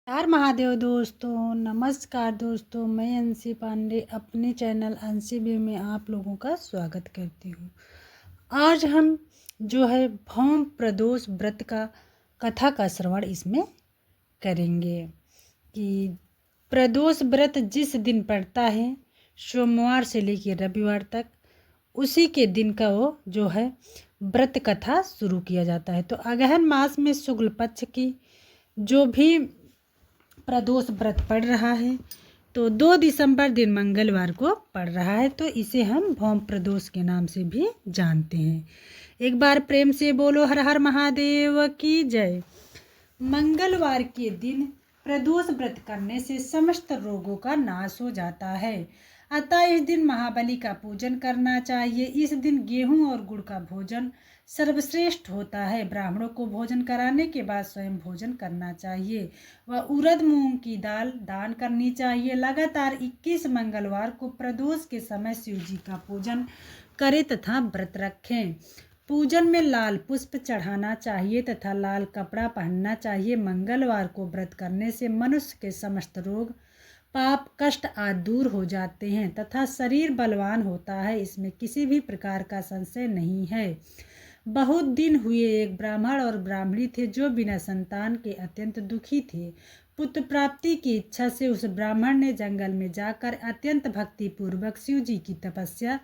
हर महादेव दोस्तों, नमस्कार दोस्तों। मैं अंशी पांडे अपने चैनल अंशी बे में आप लोगों का स्वागत करती हूँ। आज हम जो है भौम प्रदोष व्रत का कथा का श्रवण इसमें करेंगे कि प्रदोष व्रत जिस दिन पड़ता है सोमवार से लेकर रविवार तक, उसी के दिन का वो जो है व्रत कथा शुरू किया जाता है। तो अगहन मास में शुक्ल पक्ष की जो भी प्रदोष व्रत पड़ रहा है तो 2 दिसंबर दिन मंगलवार को पड़ रहा है, तो इसे हम भौम प्रदोष के नाम से भी जानते हैं। एक बार प्रेम से बोलो हर हर महादेव की जय। मंगलवार के दिन प्रदोष व्रत करने से समस्त रोगों का नाश हो जाता है, अतः इस दिन महाबली का पूजन करना चाहिए। इस दिन गेहूं और गुड़ का भोजन सर्वश्रेष्ठ होता है। ब्राह्मणों को भोजन कराने के बाद स्वयं भोजन करना चाहिए व उड़द मूंग की दाल दान करनी चाहिए। लगातार 21 मंगलवार को प्रदोष के समय शिव जी का पूजन करें तथा व्रत रखें। पूजन में लाल पुष्प चढ़ाना चाहिए तथा लाल कपड़ा पहनना चाहिए। मंगलवार को व्रत करने से मनुष्य के समस्त रोग पाप कष्ट आदि दूर हो जाते हैं तथा शरीर बलवान होता है, इसमें किसी भी प्रकार का संशय नहीं है। बहुत दिन हुए एक ब्राह्मण और ब्राह्मणी थे जो बिना संतान के अत्यंत दुखी थे। पुत्र प्राप्ति की इच्छा से उस ब्राह्मण ने जंगल में जाकर अत्यंत भक्ति पूर्वक शिव जी की तपस्या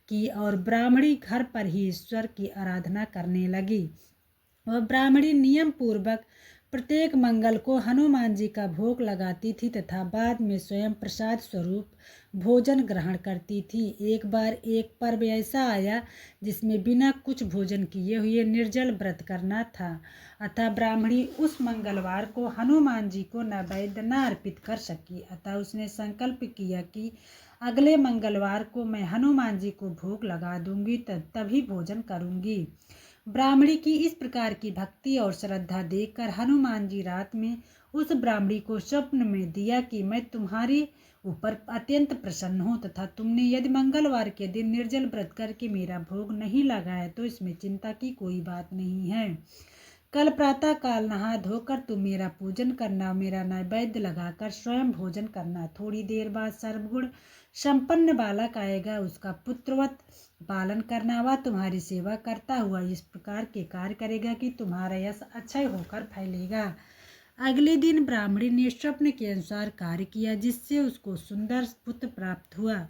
की और ब्राह्मणी घर पर ही ईश्वर की आराधना करने लगी। वह ब्राह्मणी नियम पूर्वक प्रत्येक मंगल को हनुमान जी का भोग लगाती थी तथा बाद में स्वयं प्रसाद स्वरूप भोजन ग्रहण करती थी। एक बार एक पर्व ऐसा आया जिसमें बिना कुछ भोजन किए हुए निर्जल व्रत करना था, अतः ब्राह्मणी उस मंगलवार को हनुमान जी को नैवेद्य न अर्पित कर सकी। अतः उसने संकल्प किया कि अगले मंगलवार को मैं हनुमान जी को भोग लगा दूंगी, तभी भोजन करूंगी। ब्राह्मणी की इस प्रकार की भक्ति और श्रद्धा देखकर हनुमान जी रात में उस ब्राह्मणी को स्वप्न में दिया कि मैं तुम्हारी ऊपर अत्यंत प्रसन्न हूँ तथा तुमने यदि मंगलवार के दिन निर्जल व्रत करके मेरा भोग नहीं लगाया तो इसमें चिंता की कोई बात नहीं है। कल प्रातः काल नहा धोकर तुम मेरा पूजन करना, मेरा नैवेद्य लगाकर स्वयं भोजन करना। थोड़ी देर बाद सर्वगुण संपन्न बालक आएगा, उसका पुत्रवत पालन करना। वह तुम्हारी सेवा करता हुआ इस प्रकार के कार्य करेगा कि तुम्हारा यश अक्षय होकर फैलेगा। अगले दिन ब्राह्मणी ने स्वप्न के अनुसार कार्य किया जिससे उसको सुंदर पुत्र प्राप्त हुआ।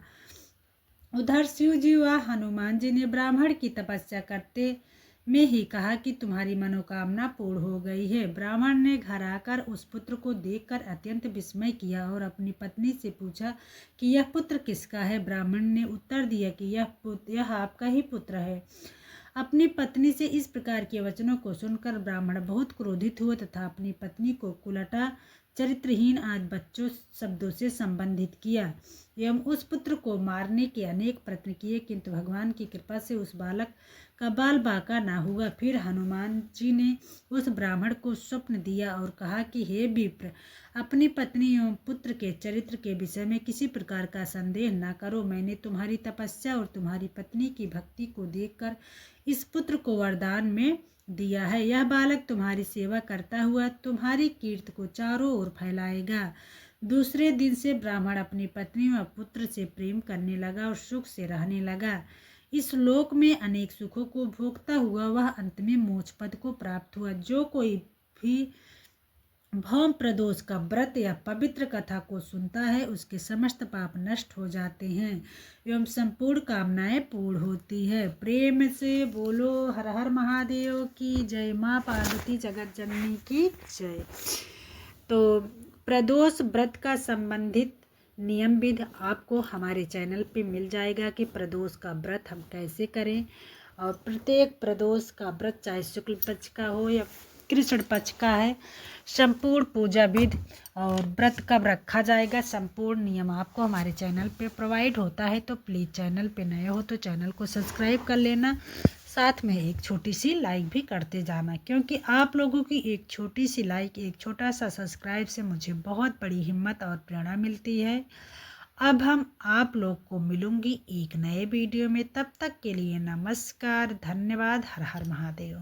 उधर शिव जी व हनुमान जी ने ब्राह्मण की तपस्या करते में ही कहा कि तुम्हारी मनोकामना पूर्ण हो गई है। ब्राह्मण ने घर आकर उस पुत्र को देखकर अत्यंत विस्मय किया और अपनी पत्नी से पूछा कि यह पुत्र किसका है। ब्राह्मण ने उत्तर दिया कि यह आपका ही पुत्र है। अपनी पत्नी से इस प्रकार के वचनों को सुनकर ब्राह्मण बहुत क्रोधित हुआ तथा अपनी पत्नी को कुलटा चरित्रहीन आदि बच्चों शब्दों से संबंधित किया एवं उस पुत्र को मारने के अनेक प्रयत्न किए, किंतु भगवान की कृपा से उस बालक का बाल बाका न हुआ। फिर हनुमान जी ने उस ब्राह्मण को स्वप्न दिया और कहा कि हे विप्र, अपनी पत्नी एवं पुत्र के चरित्र के विषय में किसी प्रकार का संदेह न करो। मैंने तुम्हारी तपस्या और तुम्हारी पत्नी की भक्ति को देखकर इस पुत्र को वरदान में दिया है। यह बालक तुम्हारी सेवा करता हुआ तुम्हारी कीर्ति को चारों ओर फैलाएगा। दूसरे दिन से ब्राह्मण अपनी पत्नी व पुत्र से प्रेम करने लगा और सुख से रहने लगा। इस लोक में अनेक सुखों को भोगता हुआ वह अंत में मोक्ष पद को प्राप्त हुआ। जो कोई भी भौम प्रदोष का व्रत या पवित्र कथा को सुनता है उसके समस्त पाप नष्ट हो जाते हैं एवं संपूर्ण कामनाएं पूर्ण होती है। प्रेम से बोलो हर हर महादेव की जय। माँ पार्वती जगत जननी की जय। तो प्रदोष व्रत का संबंधित नियम विधि आपको हमारे चैनल पे मिल जाएगा कि प्रदोष का व्रत हम कैसे करें, और प्रत्येक प्रदोष का व्रत चाहे शुक्ल पक्ष का हो या कृष्ण पक्ष का है, संपूर्ण पूजा विधि और व्रत कब रखा जाएगा, संपूर्ण नियम आपको हमारे चैनल पे प्रोवाइड होता है। तो प्लीज़ चैनल पे नए हो तो चैनल को सब्सक्राइब कर लेना, साथ में एक छोटी सी लाइक भी करते जाना, क्योंकि आप लोगों की एक छोटी सी लाइक, एक छोटा सा सब्सक्राइब से मुझे बहुत बड़ी हिम्मत और प्रेरणा मिलती है। अब हम आप लोग को मिलूंगी एक नए वीडियो में, तब तक के लिए नमस्कार, धन्यवाद, हर हर महादेव।